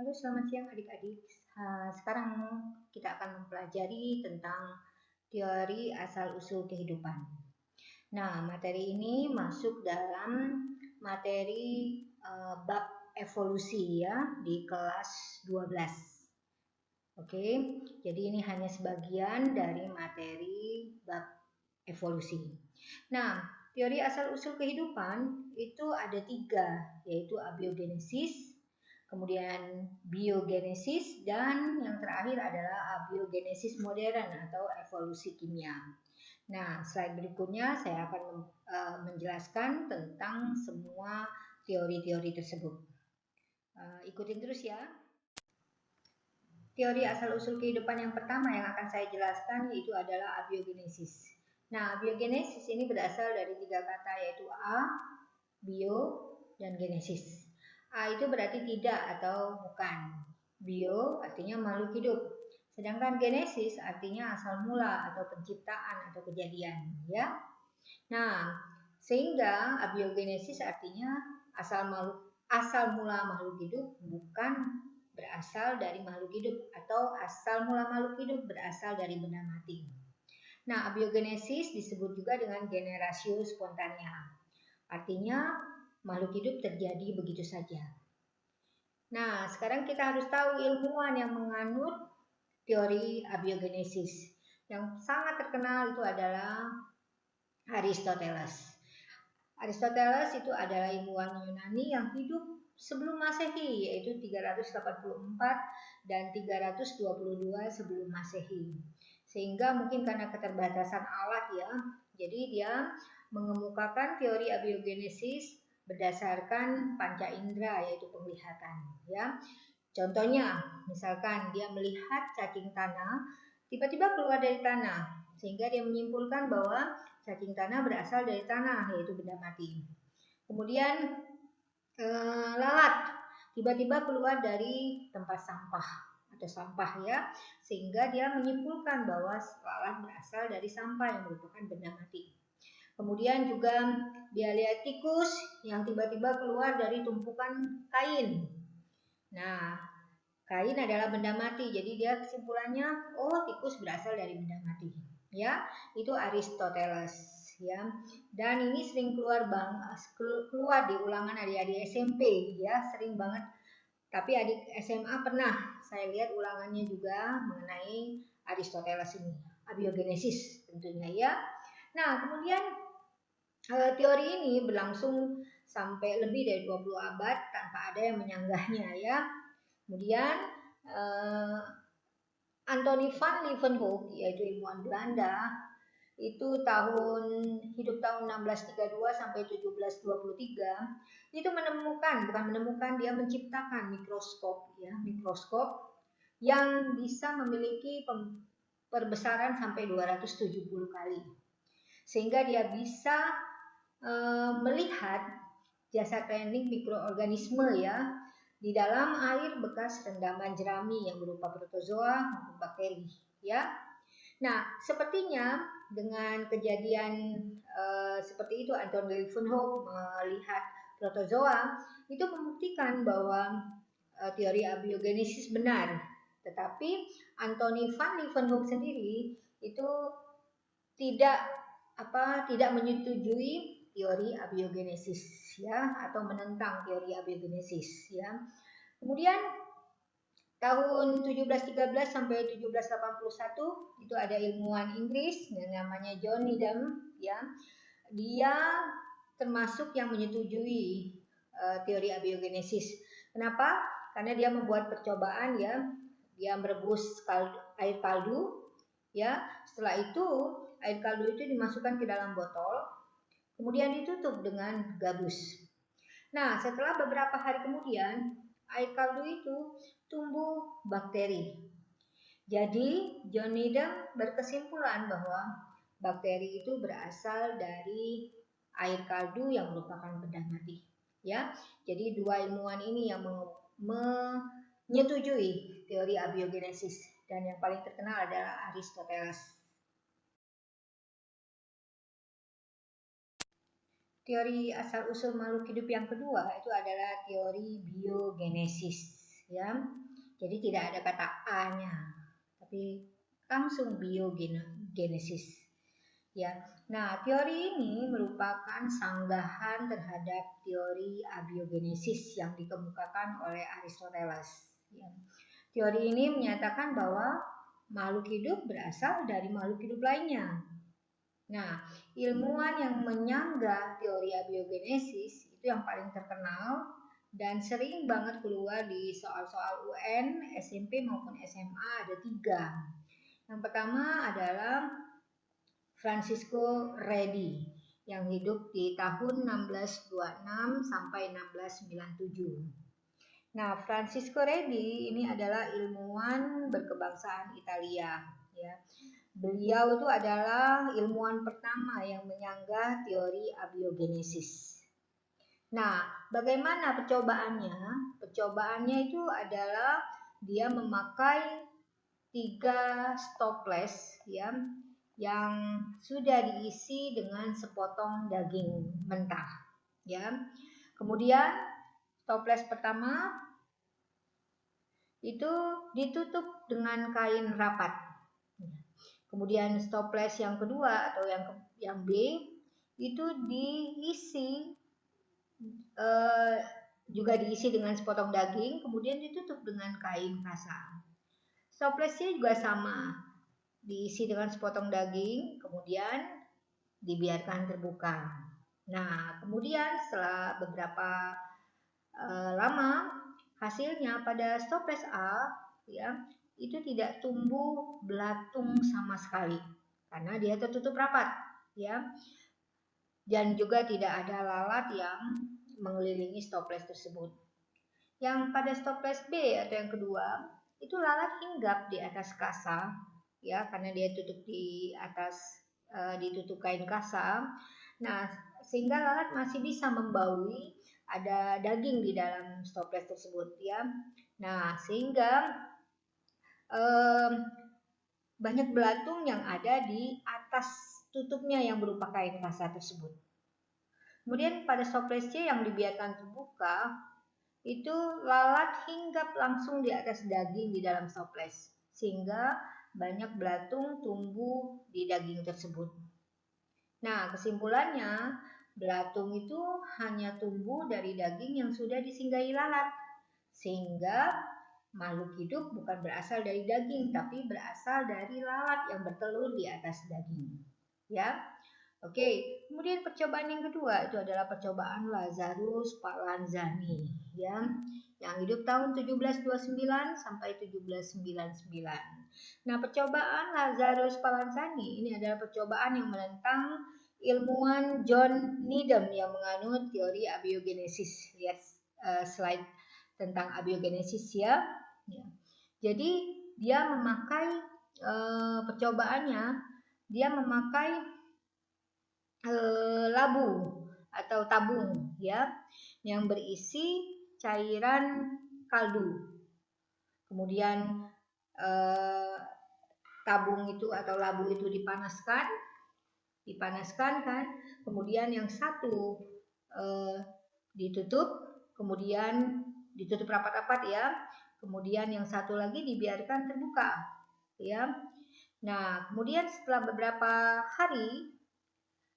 Halo, selamat siang adik-adik. Sekarang kita akan mempelajari tentang teori asal-usul kehidupan. Nah, materi ini masuk dalam materi bab evolusi ya di kelas 12. Oke, jadi ini hanya sebagian dari materi bab evolusi. Nah, teori asal-usul kehidupan itu ada 3, yaitu abiogenesis, kemudian biogenesis, dan yang terakhir adalah abiogenesis modern atau evolusi kimia. Nah, slide berikutnya saya akan menjelaskan tentang semua teori-teori tersebut. Ikutin terus ya. Teori asal-usul kehidupan yang pertama yang akan saya jelaskan yaitu adalah abiogenesis. Nah, abiogenesis ini berasal dari 3 kata yaitu a, bio, dan genesis. A itu berarti tidak atau bukan. Bio artinya makhluk hidup. Sedangkan genesis artinya asal mula atau penciptaan atau kejadian, ya. Nah, sehingga abiogenesis artinya asal mula makhluk hidup bukan berasal dari makhluk hidup, atau asal mula makhluk hidup berasal dari benda mati. Nah, abiogenesis disebut juga dengan generatio spontanea. Artinya makhluk hidup terjadi begitu saja. Nah, sekarang kita harus tahu ilmuwan yang menganut teori abiogenesis. Yang sangat terkenal itu adalah Aristoteles. Aristoteles itu adalah ilmuwan Yunani yang hidup sebelum Masehi, yaitu 384 dan 322 sebelum Masehi. Sehingga mungkin karena keterbatasan alat ya, jadi dia mengemukakan teori abiogenesis berdasarkan panca indera, yaitu penglihatan ya. Contohnya, misalkan dia melihat cacing tanah tiba-tiba keluar dari tanah, sehingga dia menyimpulkan bahwa cacing tanah berasal dari tanah, yaitu benda mati. Kemudian lalat tiba-tiba keluar dari tempat sampah atau sampah ya, sehingga dia menyimpulkan bahwa lalat berasal dari sampah yang merupakan benda mati. Kemudian juga dia lihat tikus yang tiba-tiba keluar dari tumpukan kain. Nah, kain adalah benda mati, jadi dia kesimpulannya, oh tikus berasal dari benda mati. Ya, itu Aristoteles ya. Dan ini sering keluar di ulangan adik-adik SMP ya, sering banget. Tapi adik SMA pernah saya lihat ulangannya juga mengenai Aristoteles ini, abiogenesis tentunya ya. Nah, kemudian teori ini berlangsung sampai lebih dari 20 abad tanpa ada yang menyanggahnya ya. Kemudian Anthony van Leeuwenhoek, yaitu ilmuwan Belanda, itu hidup tahun 1632 sampai 1723, itu dia menciptakan mikroskop ya, mikroskop yang bisa memiliki perbesaran sampai 270 kali. Sehingga dia bisa melihat jasa klinik mikroorganisme ya di dalam air bekas rendaman jerami yang berupa protozoa maupun bakteri ya. Nah, sepertinya dengan kejadian seperti itu Anthony Leeuwenhoek melihat protozoa itu membuktikan bahwa teori abiogenesis benar. Tetapi Anthony van Leeuwenhoek sendiri itu tidak menyetujui teori abiogenesis ya, atau menentang teori abiogenesis ya. Kemudian tahun 1713 sampai 1781 itu ada ilmuwan Inggris yang namanya John Needham ya. Dia termasuk yang menyetujui teori abiogenesis. Kenapa? Karena dia membuat percobaan ya. Dia merebus air kaldu ya. Setelah itu air kaldu itu dimasukkan ke dalam botol. kemudian ditutup dengan gabus. Nah, setelah beberapa hari kemudian, air kaldu itu tumbuh bakteri. Jadi, John Needham berkesimpulan bahwa bakteri itu berasal dari air kaldu yang merupakan benda mati. Ya, jadi dua ilmuwan ini yang menyetujui teori abiogenesis, dan yang paling terkenal adalah Aristoteles. Teori asal-usul makhluk hidup yang kedua itu adalah teori biogenesis, ya. Jadi tidak ada kata A-nya, tapi langsung biogenesis. Ya. Nah, teori ini merupakan sanggahan terhadap teori abiogenesis yang dikemukakan oleh Aristoteles. Ya. Teori ini menyatakan bahwa makhluk hidup berasal dari makhluk hidup lainnya. Nah, ilmuwan yang menyanggah teori abiogenesis itu yang paling terkenal dan sering banget keluar di soal-soal UN, SMP maupun SMA, ada 3. Yang pertama adalah Francisco Redi yang hidup di tahun 1626 sampai 1697. Nah, Francisco Redi ini adalah ilmuwan berkebangsaan Italia, ya. Beliau itu adalah ilmuwan pertama yang menyanggah teori abiogenesis. Nah, bagaimana percobaannya? Percobaannya itu adalah dia memakai 3 stoples, ya, yang sudah diisi dengan sepotong daging mentah, ya. Kemudian stoples pertama itu ditutup dengan kain rapat. Kemudian stoples yang kedua atau yang B itu diisi juga diisi dengan sepotong daging, kemudian ditutup dengan kain kasa. Stoplesnya juga sama, diisi dengan sepotong daging, kemudian dibiarkan terbuka. Nah, kemudian setelah beberapa lama, hasilnya pada stoples A, ya, itu tidak tumbuh belatung sama sekali karena dia tertutup rapat, ya, dan juga tidak ada lalat yang mengelilingi stoples tersebut. Yang pada stoples B atau yang kedua itu lalat hinggap di atas kasa, ya, karena dia tutup di atas ditutup kain kasa. Nah, sehingga lalat masih bisa membaui ada daging di dalam stoples tersebut, ya. Nah, sehingga banyak belatung yang ada di atas tutupnya yang berupa kain kasa tersebut. Kemudian pada stoples C yang dibiarkan terbuka, itu lalat hinggap langsung di atas daging di dalam stoples, sehingga banyak belatung tumbuh di daging tersebut. Nah, kesimpulannya, belatung itu hanya tumbuh dari daging yang sudah disinggahi lalat, sehingga makhluk hidup bukan berasal dari daging, tapi berasal dari lalat yang bertelur di atas daging. Ya, oke. Kemudian percobaan yang kedua itu adalah percobaan Lazarus Spallanzani, ya, yang hidup tahun 1729 sampai 1799. Nah, percobaan Lazarus Spallanzani ini adalah percobaan yang menentang ilmuwan John Needham yang menganut teori abiogenesis. Lihat slide tentang abiogenesis, ya. Jadi dia memakai percobaannya, dia memakai labu atau tabung, ya, yang berisi cairan kaldu. Kemudian tabung itu atau labu itu dipanaskan kan, kemudian yang satu ditutup, kemudian ditutup rapat-rapat, ya, kemudian yang satu lagi dibiarkan terbuka, ya. Nah, kemudian setelah beberapa hari,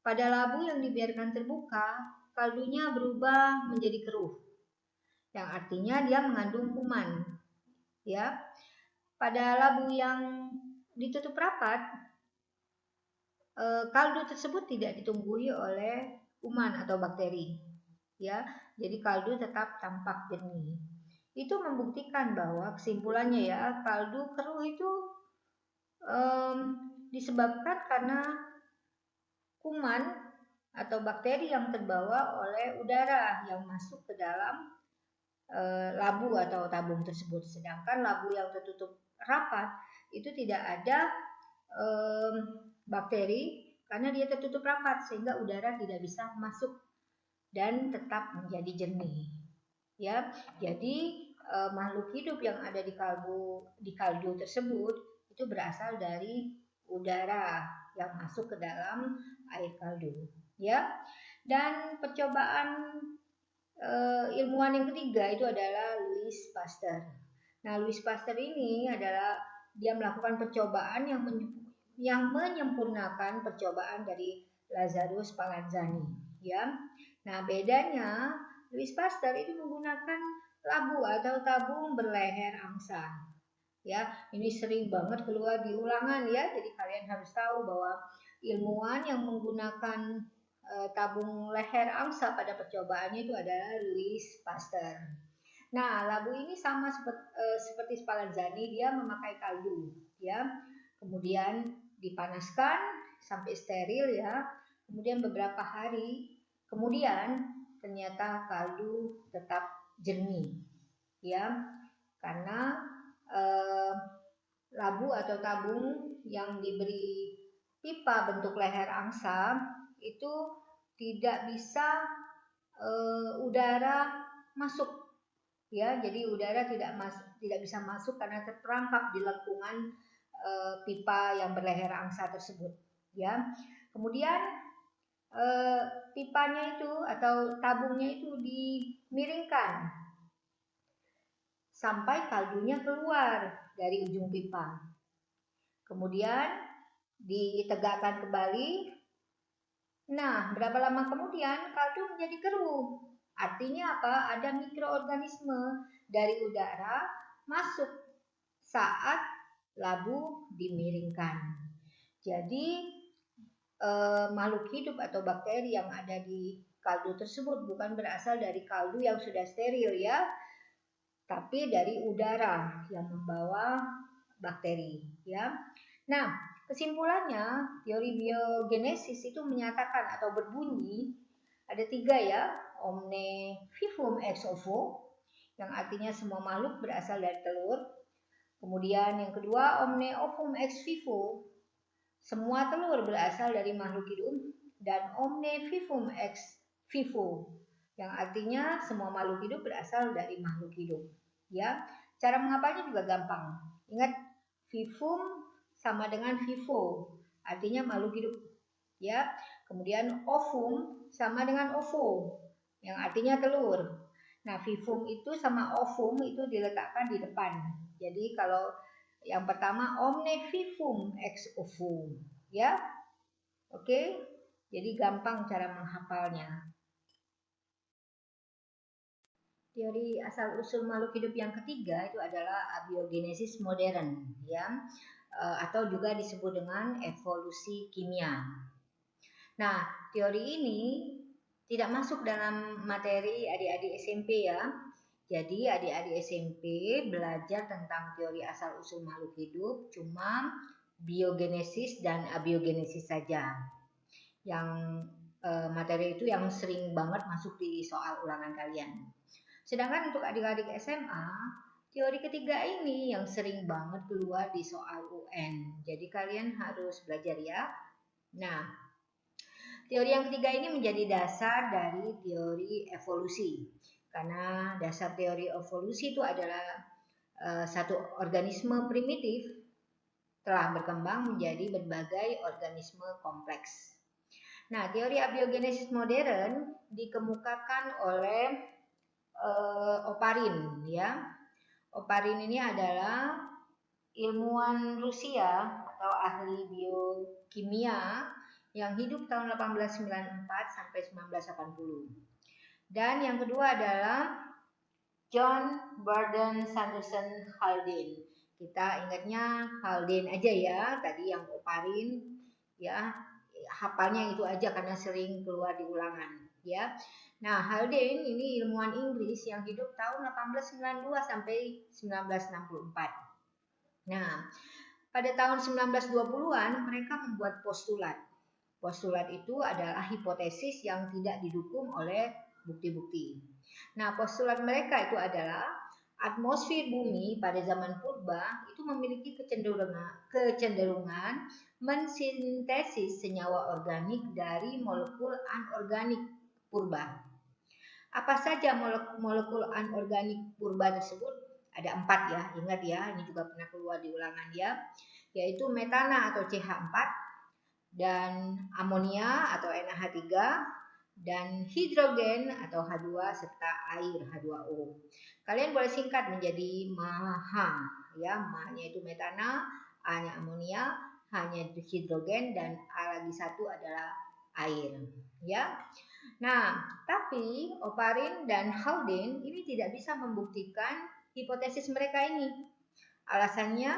pada labu yang dibiarkan terbuka, kaldunya berubah menjadi keruh, yang artinya dia mengandung kuman, ya. Pada labu yang ditutup rapat, kaldu tersebut tidak ditumbuhi oleh kuman atau bakteri, ya. Jadi kaldu tetap tampak jernih. Itu membuktikan bahwa kesimpulannya, ya, kaldu keruh itu disebabkan karena kuman atau bakteri yang terbawa oleh udara yang masuk ke dalam labu atau tabung tersebut. Sedangkan labu yang tertutup rapat itu tidak ada bakteri karena dia tertutup rapat sehingga udara tidak bisa masuk dan tetap menjadi jernih. Ya, jadi makhluk hidup yang ada di kaldu tersebut itu berasal dari udara yang masuk ke dalam air kaldu. Ya, dan percobaan ilmuwan yang ketiga itu adalah Louis Pasteur. Nah, Louis Pasteur ini adalah dia melakukan percobaan yang menyempurnakan percobaan dari Lazarus Spallanzani. Ya, nah bedanya Louis Pasteur itu menggunakan labu atau tabung berleher angsa. Ya, ini sering banget keluar di ulangan ya. Jadi kalian harus tahu bahwa ilmuwan yang menggunakan tabung leher angsa pada percobaannya itu adalah Louis Pasteur. Nah, labu ini sama seperti Spallanzani, dia memakai kaldu, ya. Kemudian dipanaskan sampai steril ya. Kemudian beberapa hari, kemudian ternyata kaldu tetap jernih, ya. Karena labu atau tabung yang diberi pipa bentuk leher angsa itu tidak bisa udara masuk, ya. Jadi udara tidak bisa masuk karena terperangkap di lengkungan pipa yang berleher angsa tersebut, ya. Kemudian pipanya itu atau tabungnya itu dimiringkan sampai kaldunya keluar dari ujung pipa. Kemudian ditegakkan kembali. Nah, berapa lama kemudian kaldu menjadi keruh. Artinya apa? Ada mikroorganisme dari udara masuk saat labu dimiringkan. Jadi makhluk hidup atau bakteri yang ada di kaldu tersebut bukan berasal dari kaldu yang sudah steril ya, tapi dari udara yang membawa bakteri ya. Nah, kesimpulannya, teori biogenesis itu menyatakan atau berbunyi ada 3 ya, omne vivum ex ovo, yang artinya semua makhluk berasal dari telur. Kemudian yang kedua, omne ovum ex vivo, semua telur berasal dari makhluk hidup. Dan omne vivum ex vivo, yang artinya semua makhluk hidup berasal dari makhluk hidup. Ya, cara mengapalnya juga gampang. Ingat, vivum sama dengan vivo, artinya makhluk hidup, ya. Kemudian ovum sama dengan ovo, yang artinya telur. Nah, vivum itu sama ovum itu diletakkan di depan. Jadi kalau yang pertama omne vivum ex ovo, ya. Oke, jadi gampang cara menghafalnya. Teori asal-usul makhluk hidup yang ketiga itu adalah abiogenesis modern, ya. Atau juga disebut dengan evolusi kimia. Nah, teori ini tidak masuk dalam materi adik-adik SMP ya. Jadi adik-adik SMP belajar tentang teori asal-usul makhluk hidup cuma biogenesis dan abiogenesis saja. Yang materi itu yang sering banget masuk di soal ulangan kalian. Sedangkan untuk adik-adik SMA, teori ketiga ini yang sering banget keluar di soal UN. Jadi kalian harus belajar ya. Nah, teori yang ketiga ini menjadi dasar dari teori evolusi. Karena dasar teori evolusi itu adalah satu organisme primitif telah berkembang menjadi berbagai organisme kompleks. Nah, teori abiogenesis modern dikemukakan oleh Oparin ya. Oparin ini adalah ilmuwan Rusia atau ahli biokimia yang hidup tahun 1894 sampai 1980. Dan yang kedua adalah John Burdon Sanderson Haldane. Kita ingatnya Haldane aja ya, tadi yang Oparin ya, hafalnya itu aja karena sering keluar di ulangan ya. Nah, Haldane ini ilmuwan Inggris yang hidup tahun 1892 sampai 1964. Nah, pada tahun 1920-an mereka membuat postulat. Postulat itu adalah hipotesis yang tidak didukung oleh bukti-bukti. Nah, postulat mereka itu adalah atmosfer bumi pada zaman purba itu memiliki kecenderungan mensintesis senyawa organik dari molekul anorganik purba. Apa saja molekul anorganik purba tersebut? Ada 4 ya, ingat ya, ini juga pernah keluar di ulangan ya, yaitu metana atau CH4, dan amonia atau NH3, dan hidrogen atau H2 serta air H2O. Kalian boleh singkat menjadi MAHA ya, MA-nya itu metana, A-nya amonia, H-nya hidrogen, dan A lagi satu adalah air ya. Nah, tapi Oparin dan Haldane ini tidak bisa membuktikan hipotesis mereka ini. Alasannya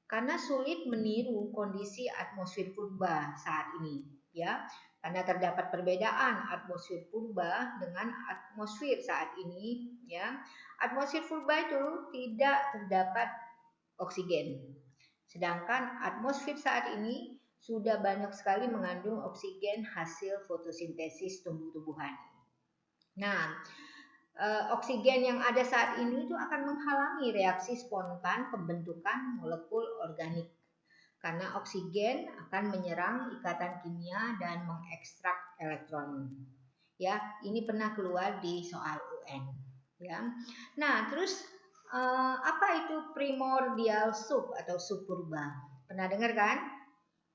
karena sulit meniru kondisi atmosfer purba saat ini, ya. Karena terdapat perbedaan atmosfer purba dengan atmosfer saat ini, ya. Atmosfer purba itu tidak terdapat oksigen. Sedangkan atmosfer saat ini sudah banyak sekali mengandung oksigen hasil fotosintesis tumbuh-tumbuhan. Nah, oksigen yang ada saat ini itu akan menghalangi reaksi spontan pembentukan molekul organik karena oksigen akan menyerang ikatan kimia dan mengekstrak elektron. Ya, ini pernah keluar di soal UN. Ya, nah terus apa itu primordial soup atau sup purba? Pernah dengar kan?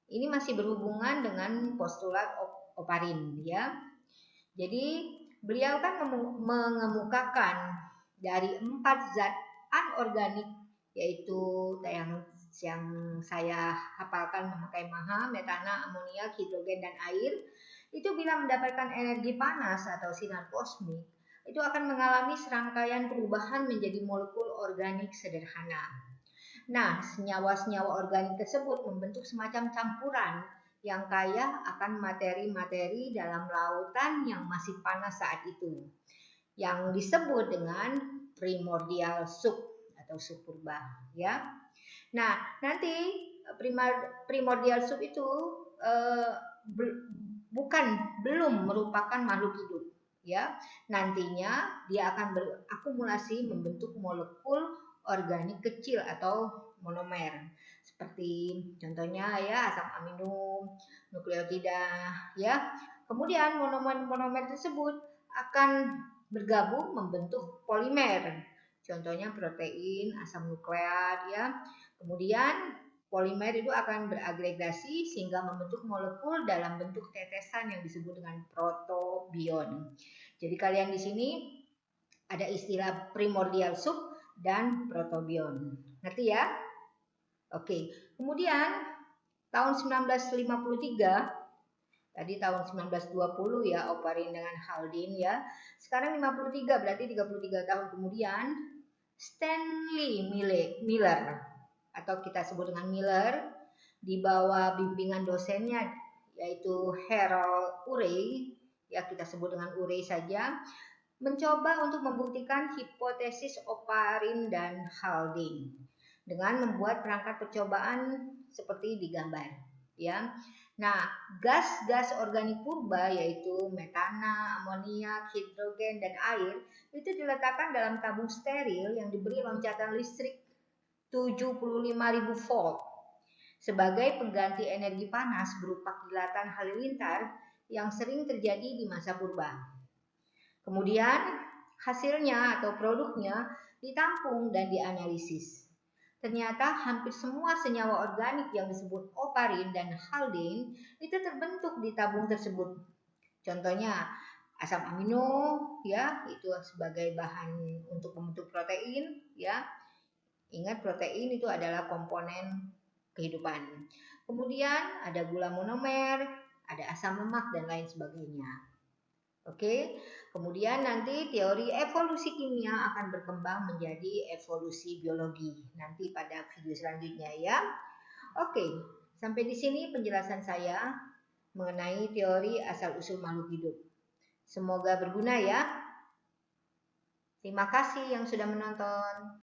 Ini masih berhubungan dengan postulat Oparin, ya. Jadi beliau kan mengemukakan dari 4 zat anorganik, yaitu yang saya hafalkan memakai MAHA, metana, amonia, hidrogen, dan air. Itu bila mendapatkan energi panas atau sinar kosmik, itu akan mengalami serangkaian perubahan menjadi molekul organik sederhana. Nah, senyawa-senyawa organik tersebut membentuk semacam campuran yang kaya akan materi-materi dalam lautan yang masih panas saat itu, yang disebut dengan primordial soup atau sup purba, ya. Nah, nanti primordial soup itu belum merupakan makhluk hidup, ya. Nantinya dia akan berakumulasi membentuk molekul organik kecil atau monomer. Seperti contohnya ya asam amino, nukleotida ya. Kemudian monomer tersebut akan bergabung membentuk polimer. Contohnya protein, asam nukleat ya. Kemudian polimer itu akan beragregasi sehingga membentuk molekul dalam bentuk tetesan yang disebut dengan protobion. Jadi kalian di sini ada istilah primordial soup dan protobion. Ngerti ya? Oke. Kemudian tahun 1953, tadi tahun 1920 ya Oparin dengan Haldane ya. Sekarang 53 berarti 33 tahun kemudian Stanley Miller atau kita sebut dengan Miller di bawah bimbingan dosennya yaitu Harold Urey, ya kita sebut dengan Urey saja, mencoba untuk membuktikan hipotesis Oparin dan Haldane dengan membuat perangkat percobaan seperti digambar, ya. Nah, gas-gas organik purba yaitu metana, amonia, hidrogen, dan air itu diletakkan dalam tabung steril yang diberi loncatan listrik 75.000 volt sebagai pengganti energi panas berupa kilatan halilintar yang sering terjadi di masa purba. Kemudian hasilnya atau produknya ditampung dan dianalisis. Ternyata hampir semua senyawa organik yang disebut Oparin dan Haldane itu terbentuk di tabung tersebut. Contohnya asam amino ya, itu sebagai bahan untuk membentuk protein ya. Ingat protein itu adalah komponen kehidupan. Kemudian ada gula monomer, ada asam lemak dan lain sebagainya. Oke, kemudian nanti teori evolusi kimia akan berkembang menjadi evolusi biologi nanti pada video selanjutnya ya. Oke, sampai di sini penjelasan saya mengenai teori asal-usul makhluk hidup. Semoga berguna ya. Terima kasih yang sudah menonton.